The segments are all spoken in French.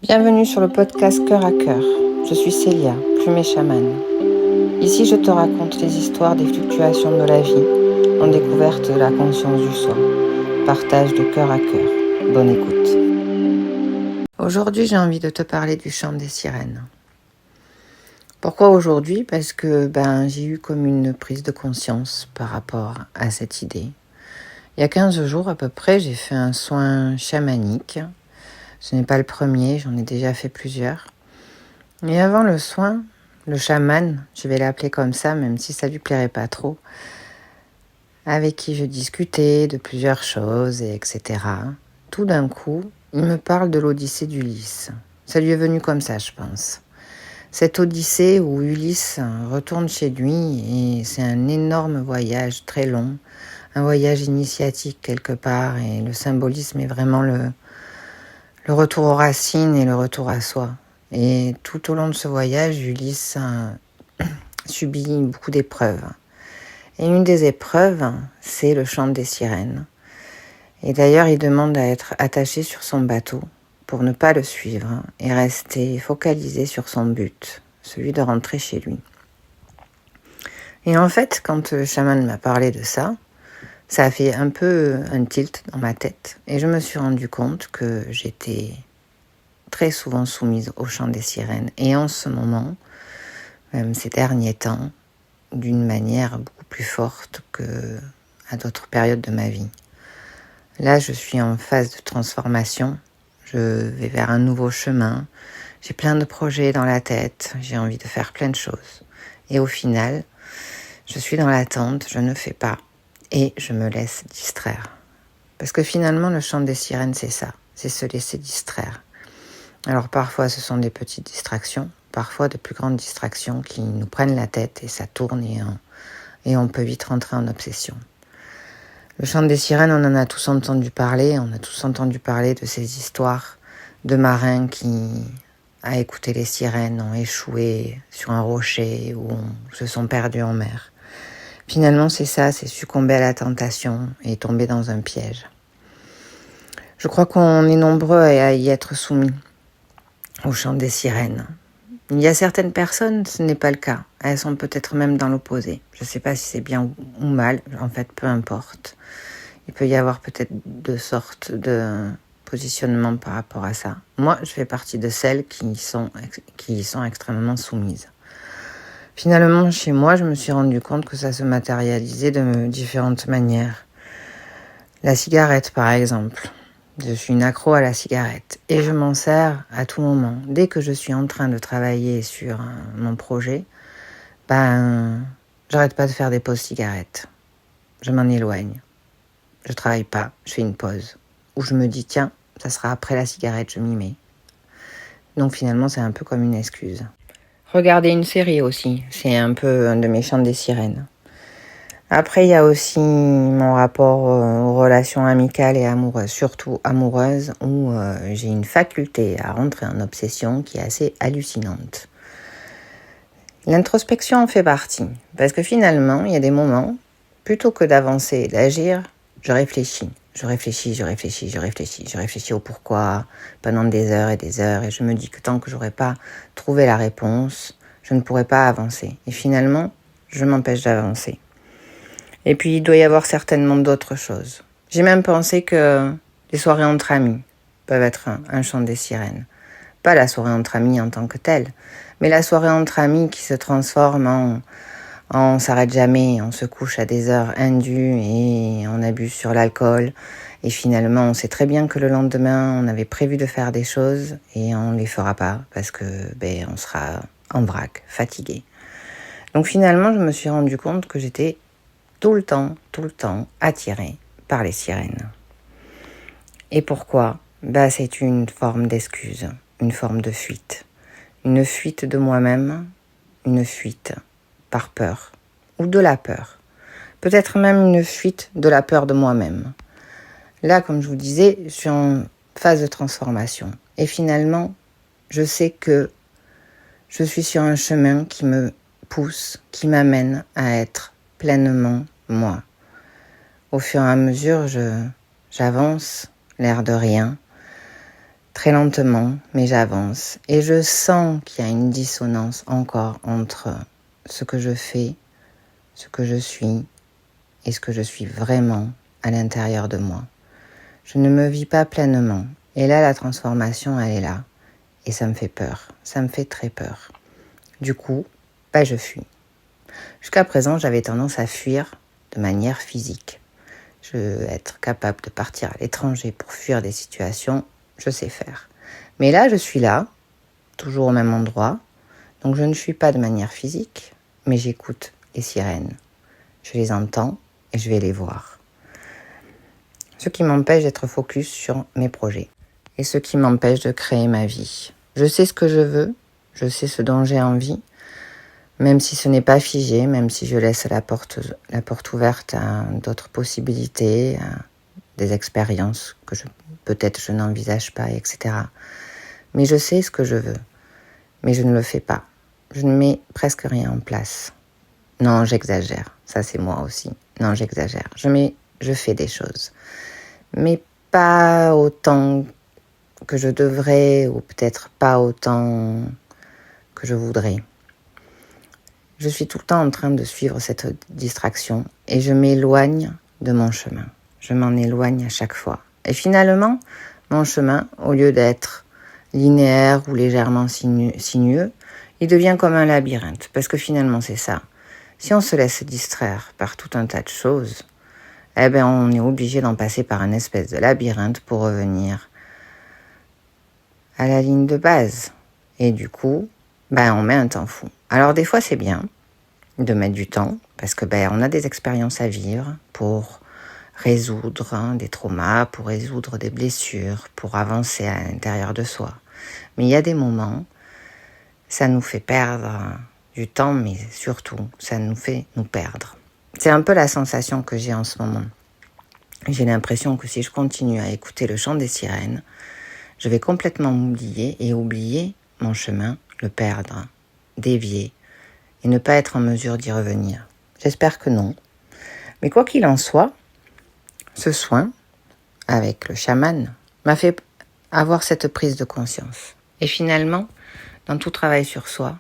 Bienvenue sur le podcast Cœur à Cœur. Je suis Célia, plume et chamane. Ici, je te raconte les histoires des fluctuations de la vie en découverte de la conscience du soi. Partage de cœur à cœur. Bonne écoute. Aujourd'hui, j'ai envie de te parler du chant des sirènes. Pourquoi aujourd'hui ? Parce que j'ai eu comme une prise de conscience par rapport à cette idée. Il y a 15 jours à peu près, j'ai fait un soin chamanique. Ce n'est pas le premier, j'en ai déjà fait plusieurs. Et avant le soin, le chaman, je vais l'appeler comme ça, même si ça lui plairait pas trop, avec qui je discutais de plusieurs choses, etc. Tout d'un coup, il me parle de l'Odyssée d'Ulysse. Ça lui est venu comme ça, je pense. Cette Odyssée où Ulysse retourne chez lui et c'est un énorme voyage très long, un voyage initiatique quelque part, et le symbolisme est vraiment le retour aux racines et le retour à soi. Et tout au long de ce voyage, Ulysse subit beaucoup d'épreuves. Et une des épreuves, c'est le chant des sirènes. Et d'ailleurs, il demande à être attaché sur son bateau pour ne pas le suivre et rester focalisé sur son but, celui de rentrer chez lui. Et en fait, quand le chaman m'a parlé de ça, ça a fait un peu un tilt dans ma tête. Et je me suis rendu compte que j'étais très souvent soumise au chant des sirènes. Et en ce moment, même ces derniers temps, d'une manière beaucoup plus forte qu'à d'autres périodes de ma vie. Là, je suis en phase de transformation. Je vais vers un nouveau chemin. J'ai plein de projets dans la tête. J'ai envie de faire plein de choses. Et au final, je suis dans l'attente, je ne fais pas. Et je me laisse distraire. Parce que finalement, le chant des sirènes, c'est ça. C'est se laisser distraire. Alors parfois, ce sont des petites distractions. Parfois, de plus grandes distractions qui nous prennent la tête et ça tourne et on peut vite rentrer en obsession. Le chant des sirènes, on en a tous entendu parler. On a tous entendu parler de ces histoires de marins qui, à écouter les sirènes, ont échoué sur un rocher ou se sont perdus en mer. Finalement, c'est ça, c'est succomber à la tentation et tomber dans un piège. Je crois qu'on est nombreux à y être soumis au chant des sirènes. Il y a certaines personnes, ce n'est pas le cas. Elles sont peut-être même dans l'opposé. Je ne sais pas si c'est bien ou mal, en fait, peu importe. Il peut y avoir peut-être deux sortes de positionnements par rapport à ça. Moi, je fais partie de celles qui y sont extrêmement soumises. Finalement, chez moi, je me suis rendu compte que ça se matérialisait de différentes manières. La cigarette, par exemple. Je suis une accro à la cigarette et je m'en sers à tout moment. Dès que je suis en train de travailler sur mon projet, j'arrête pas de faire des pauses cigarettes. Je m'en éloigne. Je travaille pas, je fais une pause. Ou je me dis, tiens, ça sera après la cigarette, je m'y mets. Donc finalement, c'est un peu comme une excuse. Regarder une série aussi, c'est un peu un de mes chants des sirènes. Après, il y a aussi mon rapport aux relations amicales et amoureuses, surtout amoureuses, où j'ai une faculté à rentrer en obsession qui est assez hallucinante. L'introspection en fait partie, parce que finalement, il y a des moments, plutôt que d'avancer et d'agir, je réfléchis. Je réfléchis au pourquoi pendant des heures, et je me dis que tant que j'aurais pas trouvé la réponse, je ne pourrais pas avancer. Et finalement, je m'empêche d'avancer. Et puis, il doit y avoir certainement d'autres choses. J'ai même pensé que les soirées entre amis peuvent être un chant des sirènes. Pas la soirée entre amis en tant que telle, mais la soirée entre amis qui se transforme en on s'arrête jamais, on se couche à des heures indues et on abuse sur l'alcool. Et finalement, on sait très bien que le lendemain, on avait prévu de faire des choses et on les fera pas parce que on sera en vrac, fatigué. Donc finalement, je me suis rendu compte que j'étais tout le temps attirée par les sirènes. Et pourquoi ? C'est une forme d'excuse, une forme de fuite. Une fuite de moi-même, une fuite par peur ou de la peur. Peut-être même une fuite de la peur de moi-même. Là, comme je vous disais, je suis en phase de transformation. Et finalement, je sais que je suis sur un chemin qui me pousse, qui m'amène à être pleinement moi. Au fur et à mesure, j'avance, l'air de rien. très lentement, mais j'avance. Et je sens qu'il y a une dissonance encore entre ce que je fais, ce que je suis et ce que je suis vraiment à l'intérieur de moi. Je ne me vis pas pleinement. Et là, la transformation, elle est là. Et ça me fait peur. Ça me fait très peur. Du coup, je fuis. Jusqu'à présent, j'avais tendance à fuir de manière physique. Je veux être capable de partir à l'étranger pour fuir des situations, je sais faire. Mais là, je suis là, toujours au même endroit. Donc je ne fuis pas de manière physique, mais j'écoute les sirènes. Je les entends et je vais les voir. Ce qui m'empêche d'être focus sur mes projets. Et ce qui m'empêche de créer ma vie. Je sais ce que je veux, je sais ce dont j'ai envie, même si ce n'est pas figé, même si je laisse la porte ouverte à d'autres possibilités, à des expériences que peut-être je n'envisage pas, etc. Mais je sais ce que je veux, mais je ne le fais pas. Je ne mets presque rien en place. Non, j'exagère, ça c'est moi aussi. Non, j'exagère. Je fais des choses, mais pas autant que je devrais, ou peut-être pas autant que je voudrais. Je suis tout le temps en train de suivre cette distraction et je m'éloigne de mon chemin. Je m'en éloigne à chaque fois. Et finalement, mon chemin, au lieu d'être linéaire ou légèrement sinueux, il devient comme un labyrinthe. Parce que finalement, c'est ça. Si on se laisse distraire par tout un tas de choses, on est obligé d'en passer par un espèce de labyrinthe pour revenir à la ligne de base. Et du coup, on met un temps fou. Alors des fois, c'est bien de mettre du temps, parce que on a des expériences à vivre pour résoudre des traumas, pour résoudre des blessures, pour avancer à l'intérieur de soi. Mais il y a des moments, ça nous fait perdre du temps, mais surtout, ça nous fait nous perdre. C'est un peu la sensation que j'ai en ce moment. J'ai l'impression que si je continue à écouter le chant des sirènes, je vais complètement m'oublier et oublier mon chemin, le perdre, dévier et ne pas être en mesure d'y revenir. J'espère que non. Mais quoi qu'il en soit, ce soin avec le chaman m'a fait avoir cette prise de conscience. Et finalement, dans tout travail sur soi,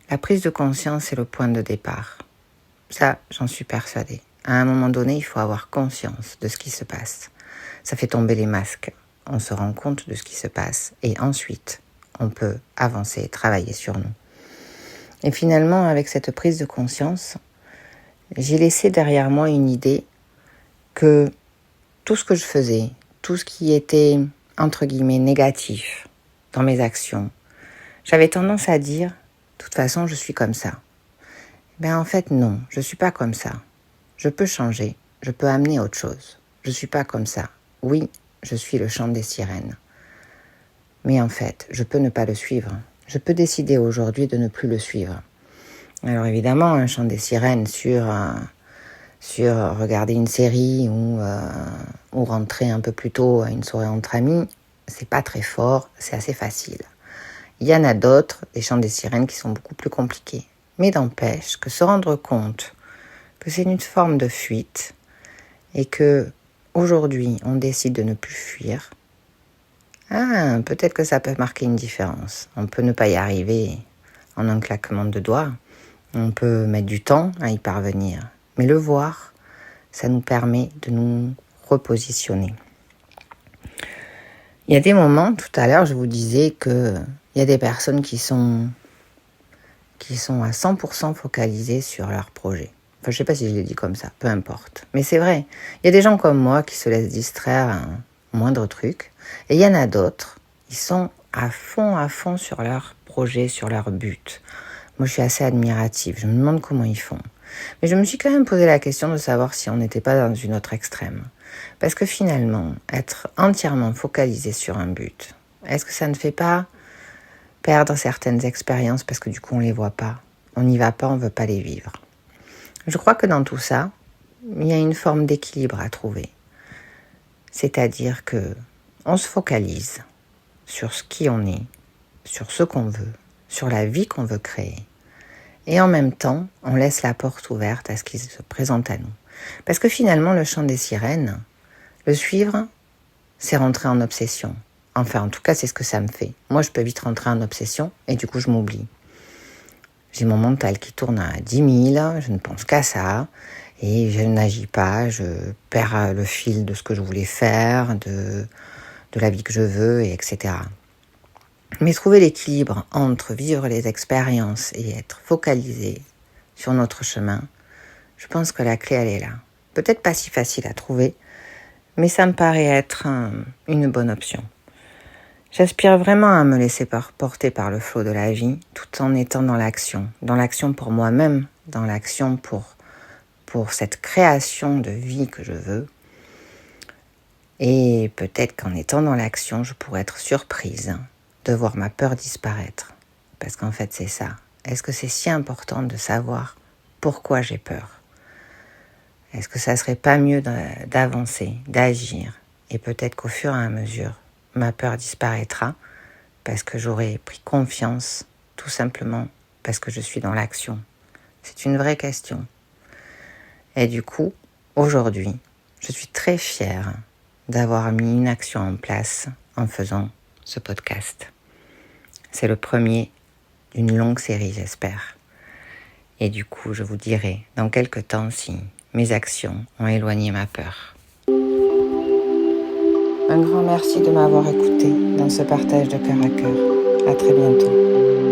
la prise de conscience est le point de départ. Ça, j'en suis persuadée. À un moment donné, il faut avoir conscience de ce qui se passe. Ça fait tomber les masques. On se rend compte de ce qui se passe. Et ensuite, on peut avancer, travailler sur nous. Et finalement, avec cette prise de conscience, j'ai laissé derrière moi une idée que tout ce que je faisais, tout ce qui était, entre guillemets, négatif dans mes actions, j'avais tendance à dire, de toute façon, je suis comme ça. En fait, non, je ne suis pas comme ça. Je peux changer, je peux amener autre chose. Je ne suis pas comme ça. Oui, je suis le chant des sirènes. Mais en fait, je peux ne pas le suivre. Je peux décider aujourd'hui de ne plus le suivre. Alors évidemment, un chant des sirènes sur regarder une série ou rentrer un peu plus tôt à une soirée entre amis, c'est pas très fort, c'est assez facile. Il y en a d'autres, des chants des sirènes, qui sont beaucoup plus compliqués. Mais n'empêche que se rendre compte que c'est une forme de fuite et que aujourd'hui on décide de ne plus fuir, peut-être que ça peut marquer une différence. On peut ne pas y arriver en un claquement de doigts, on peut mettre du temps à y parvenir, mais le voir, ça nous permet de nous repositionner. Il y a des moments, tout à l'heure je vous disais que il y a des personnes qui sont à 100% focalisées sur leur projet. Enfin, je ne sais pas si je l'ai dit comme ça, peu importe. Mais c'est vrai, il y a des gens comme moi qui se laissent distraire à un moindre truc. Et il y en a d'autres, ils sont à fond sur leur projet, sur leur but. Moi, je suis assez admirative, je me demande comment ils font. Mais je me suis quand même posé la question de savoir si on n'était pas dans une autre extrême. Parce que finalement, être entièrement focalisé sur un but, est-ce que ça ne fait pas perdre certaines expériences parce que du coup on les voit pas, on n'y va pas, on veut pas les vivre. Je crois que dans tout ça, il y a une forme d'équilibre à trouver. C'est-à-dire que on se focalise sur ce qui on est, sur ce qu'on veut, sur la vie qu'on veut créer. Et en même temps, on laisse la porte ouverte à ce qui se présente à nous. Parce que finalement, le chant des sirènes, le suivre, c'est rentrer en obsession. Enfin, en tout cas, c'est ce que ça me fait. Moi, je peux vite rentrer en obsession et du coup, je m'oublie. J'ai mon mental qui tourne à 10 000, je ne pense qu'à ça et je n'agis pas, je perds le fil de ce que je voulais faire, de la vie que je veux, et etc. Mais trouver l'équilibre entre vivre les expériences et être focalisé sur notre chemin, je pense que la clé, elle est là. Peut-être pas si facile à trouver, mais ça me paraît être une bonne option. J'aspire vraiment à me laisser porter par le flot de la vie, tout en étant dans l'action. Dans l'action pour moi-même, dans l'action pour cette création de vie que je veux. Et peut-être qu'en étant dans l'action, je pourrais être surprise de voir ma peur disparaître. Parce qu'en fait, c'est ça. Est-ce que c'est si important de savoir pourquoi j'ai peur ? Est-ce que ça serait pas mieux d'avancer, d'agir ? Et peut-être qu'au fur et à mesure, ma peur disparaîtra parce que j'aurai pris confiance, tout simplement parce que je suis dans l'action. C'est une vraie question. Et du coup, aujourd'hui, je suis très fière d'avoir mis une action en place en faisant ce podcast. C'est le premier d'une longue série, j'espère. Et du coup, je vous dirai dans quelques temps si mes actions ont éloigné ma peur. Un grand merci de m'avoir écouté dans ce partage de cœur à cœur. À très bientôt.